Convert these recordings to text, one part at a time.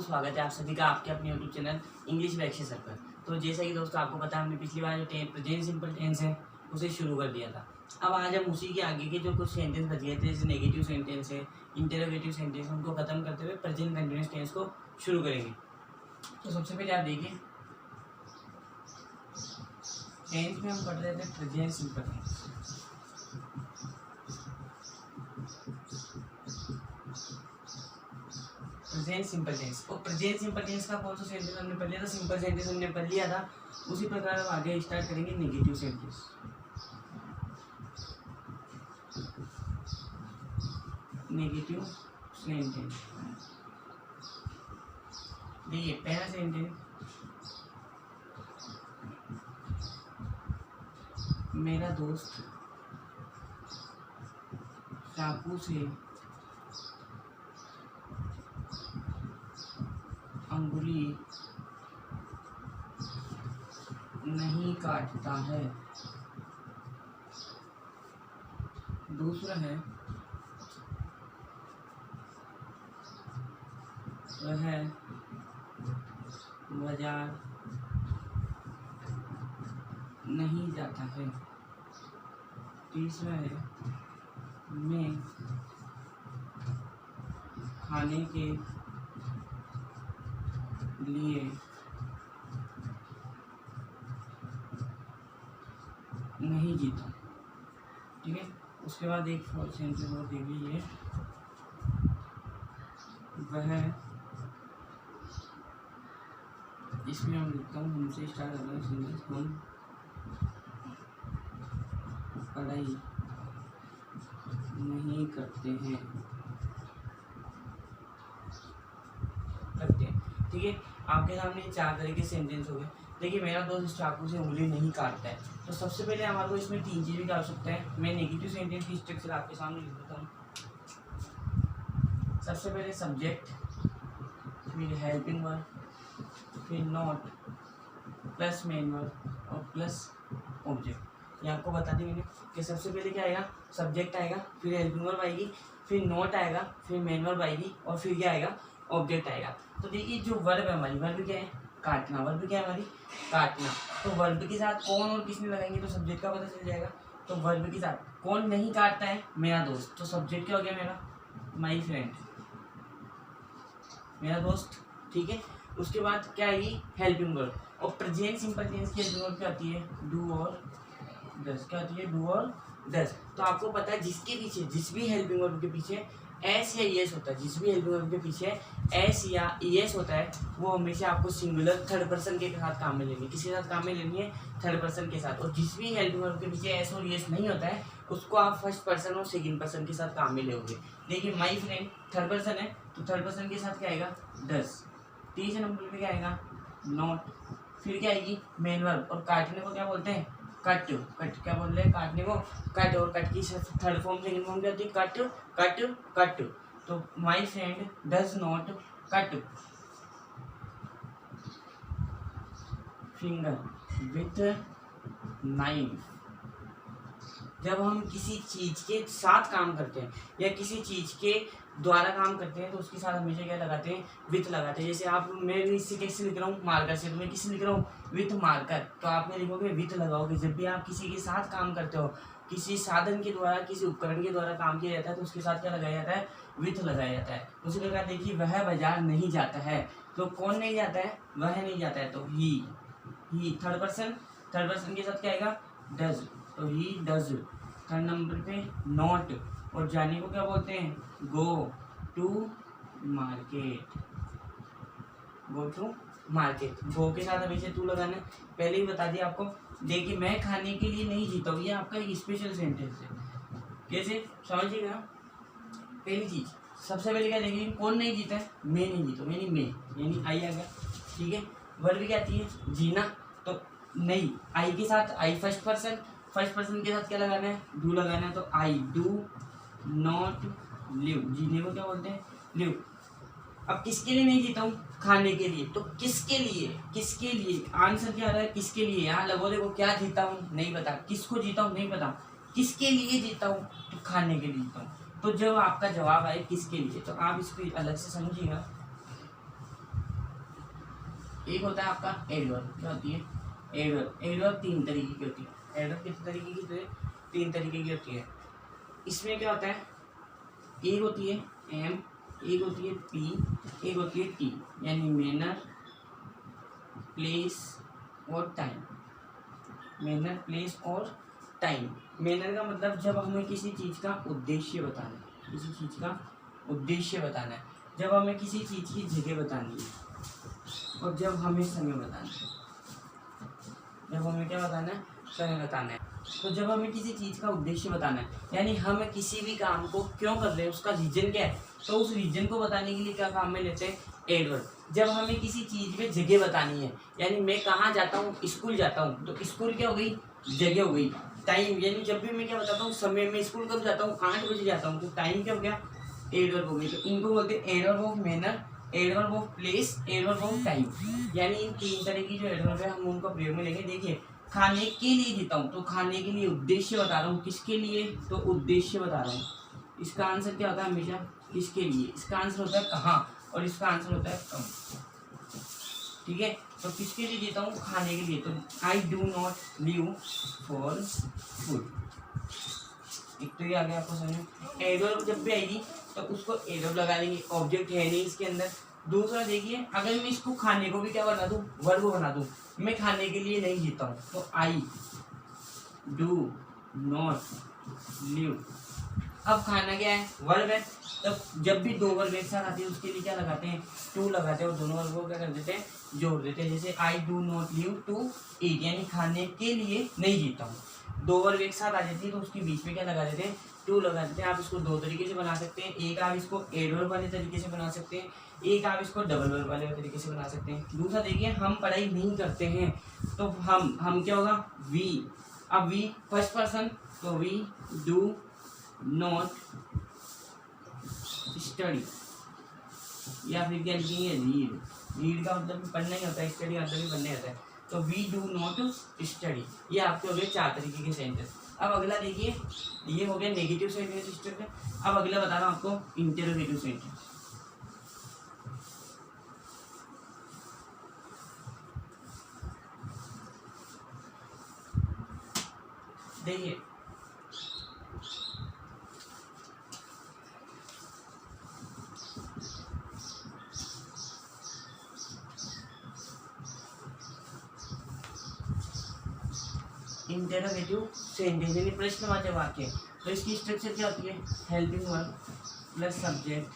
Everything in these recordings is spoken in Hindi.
दोस्तों स्वागत है आप सभी का आपके अपने यूट्यूब चैनल इंग्लिश लेक्चर पर। तो जैसा कि दोस्तों आपको पता है हमने पिछली बार जो प्रेजेंट सिंपल टेंस है उसे शुरू कर दिया था। अब आज हम उसी के आगे के जो कुछ सेंटेंस बच गए थे जैसे नेगेटिव सेंटेंस है, इंटरोगेटिव सेंटेंस है, उनको खत्म करते हुए प्रेजेंट कंटिन्यूअस टेंस को शुरू करेंगे। तो सबसे पहले आप देखिए टेंस में हम पढ़ रहे थे present simple tense. Present simple tense और प्रेजेंट सिंपल टेंस का कौन सा सेंटेंस हमने पढ़ लिया था? सिंपल सेंटेंस हमने पढ़ लिया था। उसी प्रकार हम आगे स्टार्ट करेंगे नेगेटिव सेंटेंस। नेगेटिव सेंटेंस देखिए पहला सेंटेंस, मेरा दोस्त चाकू से अंगुली नहीं काटता है। दूसरा है वह बाजार नहीं जाता है। तीसरा है मैं खाने के लिए नहीं जीता। ठीक है, उसके बाद एक फॉर सेंटेंस और देख लीजिए, वह, इसमें हम लिखता हूँ हमसे स्टार्ट कर रहे हैं सेंटेंस, हम पढ़ाई नहीं करते हैं। ठीक है, आपके सामने चार तरह के सेंटेंस हो गए। देखिए मेरा दोस्त चाकू से उंगली नहीं काटता है, तो सबसे पहले हमारे को इसमें तीन चीज़ों की आवश्यकता है। मैं नेगेटिव सेंटेंस की स्ट्रक्चर आपके सामने लिख देता हूँ। सबसे पहले सब्जेक्ट, फिर हेल्पिंग वर्ब, फिर नॉट, प्लस मेन वर्ब और प्लस ऑब्जेक्ट। ये आपको बता दी मैंने कि सबसे पहले क्या आएगा, सब्जेक्ट आएगा, फिर हेल्पिंग वर्ब आएगी, फिर नॉट आएगा, फिर मेन वर्ब आएगी और फिर क्या आएगा, ऑब्जेक्ट आएगा। तो देखिए जो वर्ब है हमारी, वर्ब क्या है, काटना। वर्ब क्या है हमारी, काटना। तो वर्ब के साथ कौन और किसने लगाएंगे तो सब्जेक्ट का पता चल जाएगा। तो वर्ब के साथ कौन नहीं काटता है, मेरा दोस्त, तो सब्जेक्ट क्या हो गया मेरा, माई फ्रेंड, मेरा दोस्त। ठीक है, उसके बाद क्या आएगी, हेल्पिंग वर्ब। और प्रेजेंट सिंपल टेंस की हेल्पिंग वर्ब क्या आती है, डू और डज। क्या आती है, डू और डज। तो आपको पता है जिसके पीछे, जिस भी हेल्पिंग वर्ब के पीछे एस या ईएस होता है, जिस भी हेल्पिंग वर्ब के पीछे एस या ईएस होता है, वो हमेशा आपको सिंगुलर थर्ड पर्सन के साथ काम में लेनी है। किसके साथ काम में लेनी है, थर्ड पर्सन के साथ। और जिस भी हेल्पिंग वर्ब के पीछे एस और ईएस नहीं होता है उसको आप फर्स्ट पर्सन और सेकंड पर्सन के साथ काम में लेोगे। देखिए माई फ्रेंड थर्ड पर्सन है, तो थर्ड पर्सन के साथ क्या आएगा, डज। तीसरे नंबर पे क्या आएगा, नॉट। फिर क्या आएगी, मेन वर्ब। और काटने को क्या बोलते हैं, कट। कट क्या बोल रहे हैं, काटने को कट। और कट की थर्ड फॉर्म सेकंड फॉर्म क्या होती है, कट कट कट। तो my friend does not cut finger with knife. जब हम किसी चीज के साथ काम करते हैं या किसी चीज के द्वारा काम करते हैं तो उसके साथ हमेशा क्या लगाते हैं, विथ लगाते हैं। जैसे आप, मैं इससे कैसे लिख रहा हूँ, मार्कर से, तो मैं किससे लिख रहा हूँ, विथ मार्कर। तो आप लिखोगे विथ लगाओगे। जब भी आप किसी के साथ काम करते हो, किसी साधन के द्वारा, किसी उपकरण के द्वारा काम किया जाता है तो उसके साथ क्या लगाया जाता है, विथ लगाया जाता है। उसी प्रकार देखिए वह बाजार नहीं जाता है, तो कौन नहीं जाता है, वह नहीं जाता है, तो ही थर्ड पर्सन के साथ क्या आएगा, डज, तो ही डज। थर्ड नंबर पे नॉट। और जाने को क्या बोलते हैं, go to market, go to market. Go के साथ हमेशा टू लगाना है, पहले ही बता दिया आपको। देखिए मैं खाने के लिए नहीं जीता हूँ, ये आपका एक स्पेशल सेंटेंस है। कैसे समझिएगा, पहली चीज सबसे पहले क्या देखेंगे, कौन नहीं जीता है, मैं नहीं जीता, मैं यानी आई आ गया। ठीक है, वर्ब क्या आती है, जीना। तो नहीं, आई के साथ आई फर्स्ट पर्सन के साथ क्या लगाना है, डू लगाना है। तो आई डू नॉट लिव। जीने को क्या बोलते हैं, लिव। अब किसके लिए नहीं जीता हूँ, खाने के लिए। तो किसके लिए आंसर क्या आ रहा है, किसके लिए। यहाँ लगो देखो, क्या जीता हूँ नहीं पता, किसको जीता हूँ नहीं पता, किसके लिए जीता हूँ, तो खाने के लिए जीता हूँ। तो जब आपका जवाब आए किसके लिए, तो आप इसको अलग से समझिएगा। एक होता है आपका एडवर्ब, क्या होती है एडवर्ब। एडवर्ब 3 तरीके की होती है। एडवर्ब कितने तरीके की होती है? 3 तरीके की होती है। इसमें क्या होता है, एक होती है एम, एक होती है पी, एक होती है टी, यानी मैनर, प्लेस और टाइम। मैनर, प्लेस और टाइम। मैनर का मतलब जब हमें किसी चीज़ का उद्देश्य बताना है, किसी चीज़ का उद्देश्य बताना है, जब हमें किसी चीज़ की जगह बतानी है, और जब हमें समय बताना है। जब हमें क्या बताना है? समय बताना है। तो जब हमें किसी चीज़ का उद्देश्य बताना है, यानी हम किसी भी काम को क्यों कर रहे हैं, उसका रीजन क्या है, तो उस रीजन को बताने के लिए क्या काम में लेते हैं? एडवर्ब। जब हमें किसी चीज़ में जगह बतानी है, यानी मैं कहाँ जाता हूँ, स्कूल जाता हूँ, तो स्कूल क्या हो गई? जगह हो गई। टाइम, यानी जब भी मैं क्या बताता हूँ समय, में स्कूल कब जाता हूँ? 8 बजे जाता हूँ, तो टाइम क्या हो गया? एडवर्ब हो गई। तो इनको बोलते हैं adverb of manner, adverb of place, adverb of time. यानी इन 3 तरह की जो एडवर्ब है हम उनका प्रयोग में लेंगे। देखिए, खाने के लिए जीता हूँ, तो खाने के लिए उद्देश्य बता रहा हूँ, किसके लिए? तो उद्देश्य बता रहा हूँ। इसका आंसर क्या होता है हमेशा? किसके लिए। इसका आंसर होता है कहाँ, और इसका आंसर होता है कब। ठीक है, तो किसके लिए जीता हूँ? खाने के लिए। तो आई do not live for food. एक तो ये आ गया आपको समझ में। एडवर्ब जब भी आएगी तो उसको एडवर्ब लगा देंगे, ऑब्जेक्ट है नहीं इसके अंदर। दूसरा देखिए, अगर मैं इसको खाने को भी क्या बना दूं? वर्ब बना दूं। मैं खाने के लिए नहीं जीता हूँ, तो आई डू नॉट लिव। अब खाना क्या है? वर्ब है। तब जब भी 2 वर्ब एक साथ आती है उसके लिए क्या लगाते हैं? टू लगाते हैं, और दोनों वर्ब को क्या कर देते हैं? जोड़ देते हैं। जैसे I do not live to eat, यानी खाने के लिए नहीं जीता हूँ। 2 वर्ब एक साथ आ जाती है तो उसके बीच में क्या लगा देते हैं? टू लगा देते हैं। आप इसको 2 तरीके से बना सकते हैं। एक आप इसको एडवर्ब वाले तरीके से बना सकते हैं, एक आप इसको डबल वर्ब वाले तरीके से बना सकते हैं। दूसरा देखिए, हम पढ़ाई नहीं करते हैं, तो हम क्या होगा? वी। अब वी फर्स्ट पर्सन, तो वी डू नॉट स्टडी, या फिर क्या लिखेंगे? रीड। रीड का मतलब भी पढ़ना ही होता है, स्टडी का मतलब भी पढ़ना ही होता है। तो वी डू नॉट स्टडी। ये आपके हो गए 4 तरीके के सेंटेंस। अब अगला देखिए, ये हो गया नेगेटिव सेंटेंस स्ट्रक्चर। अब अगला बता रहा हूँ आपको इंटरोगेटिव सेंटेंस। देखिए, इंटरोगेटिव सेंटेंस यानी प्रश्नवाचक वाक्य। तो इसकी स्ट्रक्चर क्या होती है? Helping verb plus subject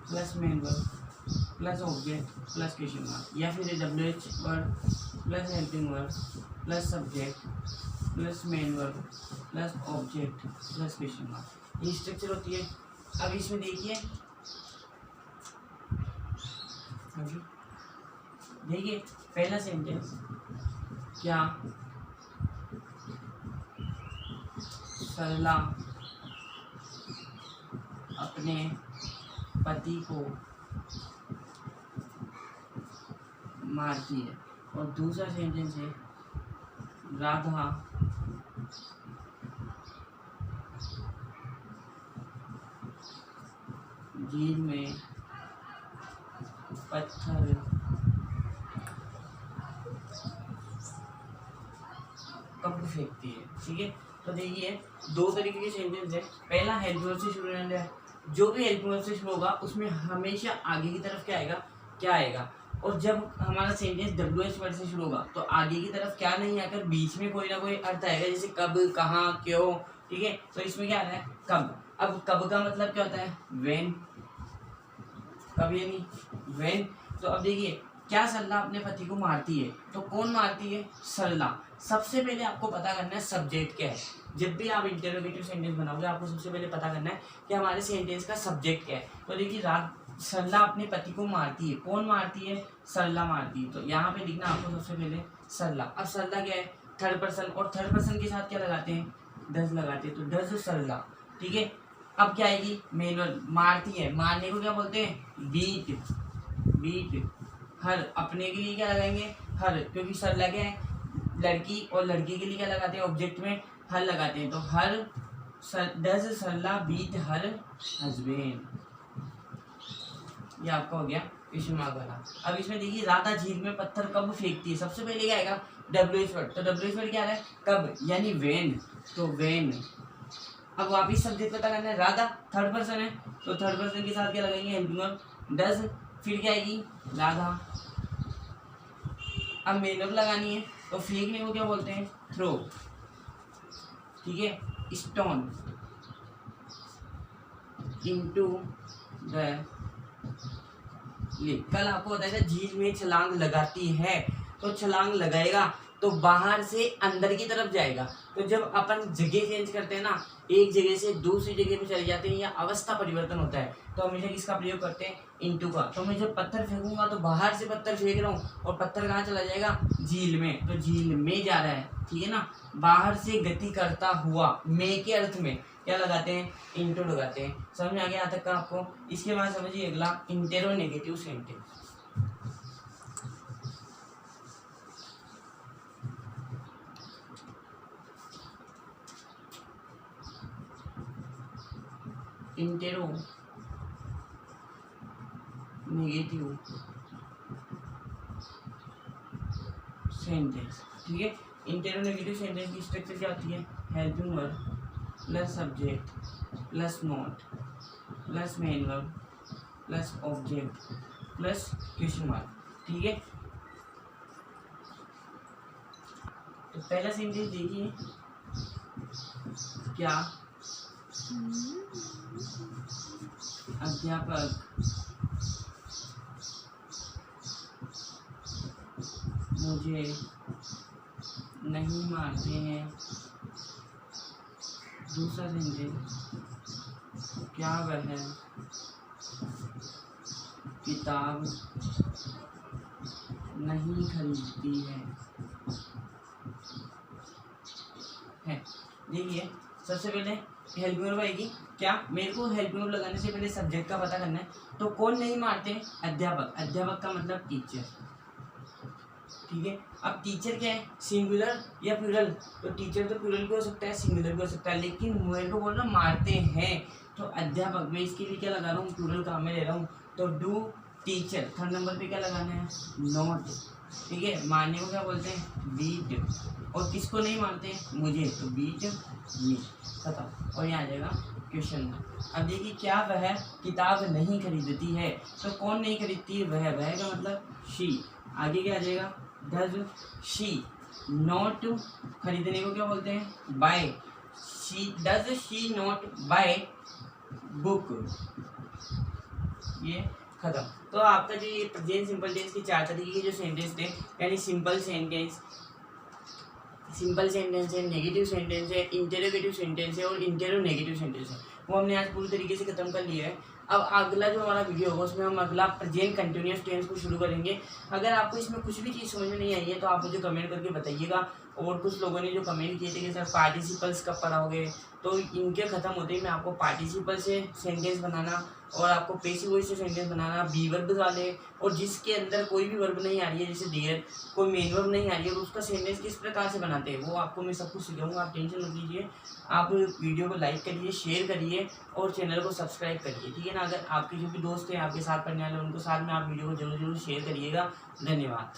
plus main verb plus object plus question mark, या फिर WH verb plus helping verb plus subject plus main verb plus object plus question mark. ये स्ट्रक्चर होती है। अब इसमें देखिए, पहला सेंटेंस, क्या सरला अपने पति को मारती है। और दूसरा सेंटेंस है, राधा झील में पत्थर कब फेंकती है। ठीक है, तो देखिए 2 तरीके के सेंटेंस है। पहला हेल्प वर्ब से शुरू रहने है, जो भी हेल्प वर्ब से शुरू होगा उसमें हमेशा आगे की तरफ क्या आएगा? क्या आएगा। और जब हमारा सेंटेंस WH वर्ड से शुरू होगा तो आगे की तरफ क्या नहीं आकर बीच में कोई ना कोई अर्थ आएगा, जैसे कब, कहाँ, क्यों। ठीक है, तो इसमें क्या आ रहा है? कब। अब कब का मतलब क्या होता है? व्हेन। कब यानी व्हेन। तो अब देखिए, क्या सरला अपने पति को मारती है, तो कौन मारती है? सरला। सबसे पहले आपको पता करना है सब्जेक्ट क्या है। जब भी आप इंटरोगेटिव सेंटेंस बनाओगे आपको सबसे पहले पता करना है कि हमारे सेंटेंस का सब्जेक्ट क्या है। तो देखिए, सरला अपने पति को मारती है, कौन मारती है? सरला मारती है। तो यहाँ पे लिखना आपको सबसे पहले सरला। अब सरला क्या है? थर्ड पर्सन, और थर्ड पर्सन के साथ क्या लगाते हैं? डज लगाते हैं, तो डज सरला। ठीक है, अब क्या आएगी? मेन। मारती है, मारने को क्या बोलते हैं? बीट। बीट। हर, अपने के लिए क्या लगाएंगे? हर, क्योंकि सरला क्या है? लड़की, और लड़की के लिए क्या लगाते हैं? ऑब्जेक्ट में हर लगाते हैं। तो her does Sarla beat her husband. ये आपका हो गया क्वेश्चन मार्क वाला। अब इसमें देखिए राधा झील में पत्थर कब फेंकती है, सबसे पहले क्या आएगा WH वर्ड। तो WH वर्ड क्या आ रहा है कब, यानी व्हेन, तो व्हेन। अब वापिस सब्जेक्ट पता करना है, राधा थर्ड पर्सन है तो थर्ड पर्सन के साथ क्या लगाएंगे हेल्पिंग वर्ब डज, फिर क्या आएगी राधा। अब मेन वर्ब लगानी है तो फेंकने को क्या बोलते हैं थ्रो, ठीक है, स्टोन इनटू द लेक। कल आपको बताया था झील में छलांग लगाती है, तो छलांग लगाएगा तो बाहर से अंदर की तरफ जाएगा। तो जब अपन जगह चेंज करते हैं ना, एक जगह से दूसरी जगह पे चले जाते हैं या अवस्था परिवर्तन होता है, तो हमेशा किसका प्रयोग करते हैं इनटू का। तो मैं जब पत्थर फेंकूंगा तो बाहर से पत्थर फेंक रहा हूँ और पत्थर कहाँ चला जाएगा झील में, तो झील में जा रहा है, ठीक है ना। बाहर से गति करता हुआ, मे के अर्थ में क्या लगाते हैं इनटू लगाते हैं। समझ में आ गया यहाँ तक का आपको। इसके बाद समझिए अगला इंटेरोनेगेटिव सेंटेंस। इंटेरो नेगेटिव सेंटेंस, ठीक है। इंटेरो नेगेटिव सेंटेंस की स्ट्रक्चर क्या होती है, helping verb plus subject plus note plus main verb plus object plus question mark, ठीक है। तो पहला सेंटेंस देखिए, क्या अध्यापक मुझे नहीं मारते हैं। दूसरा सेंटेंस, क्या वह किताब नहीं खरीदती है। देखिए सबसे पहले हेल्पिंग वर्ब आएगी, क्या मेरे को हेल्पिंग वर्ब लगाने से पहले सब्जेक्ट का पता करना है। तो कौन नहीं मारते, अध्यापक। अध्यापक का मतलब टीचर, ठीक है। अब टीचर क्या है, सिंगुलर या प्लूरल, तो टीचर तो प्लूरल भी हो सकता है सिंगुलर भी हो सकता है, लेकिन मेरे को बोलना मारते हैं तो अध्यापक। मैं इसके लिए क्या लगा रहा हूँ प्लूरल काम में ले रहा हूँ, तो डू टीचर। थर्ड नंबर पे क्या लगाना है नॉट, ठीक है। मारने को क्या बोलते हैं बीट, और किसको नहीं मारते मुझे, तो बीट मी, खत्म। और यहाँ आ जाएगा क्वेश्चन। अब देखिए क्या वह किताब नहीं खरीदती है, तो कौन नहीं खरीदती है, वह का मतलब शी। आगे क्या आ जाएगा डज शी नॉट, खरीदने को क्या बोलते हैं buy, she does she not buy book, ये खत्म। तो आपका जो ये प्रेजेंट सिंपल टेंस की 4 तरीके के जो सेंटेंस थे, यानी सिंपल सेंटेंस है, नेगेटिव सेंटेंस है, इंटेरोगेटिव सेंटेंस है और इंटेरो नेगेटिव सेंटेंस है, वो हमने आज पूरी तरीके से खत्म कर लिया है। अब अगला जो हमारा वीडियो होगा उसमें हम अगला प्रेजेंट कंटिन्यूअस टेंस को शुरू करेंगे। अगर आपको इसमें कुछ भी चीज़ समझ में नहीं आई है तो आप मुझे कमेंट करके बताइएगा। और कुछ लोगों ने जो कमेंट किए थे कि सर पार्टिसिपल्स कब पढ़ाओगे, तो इनके ख़त्म होते ही मैं आपको पार्टिसिपल से सेंटेंस बनाना और आपको पेसिव वॉइस से सेंटेंस बनाना, बी वर्ब वाले, और जिसके अंदर कोई भी वर्ब नहीं आ रही है, जैसे डियर कोई मेन वर्ब नहीं आ रही है, और उसका सेंटेंस किस प्रकार से बनाते हैं वो आपको मैं सब कुछ सिखाऊंगा। आप टेंशन मत लीजिए। आप वीडियो को लाइक करिए, शेयर करिए और चैनल को सब्सक्राइब करिए, ठीक है ना। अगर आपके जो भी दोस्त हैं आपके साथ पढ़ने वाले, उनको साथ में आप वीडियो को जरूर शेयर करिएगा। धन्यवाद।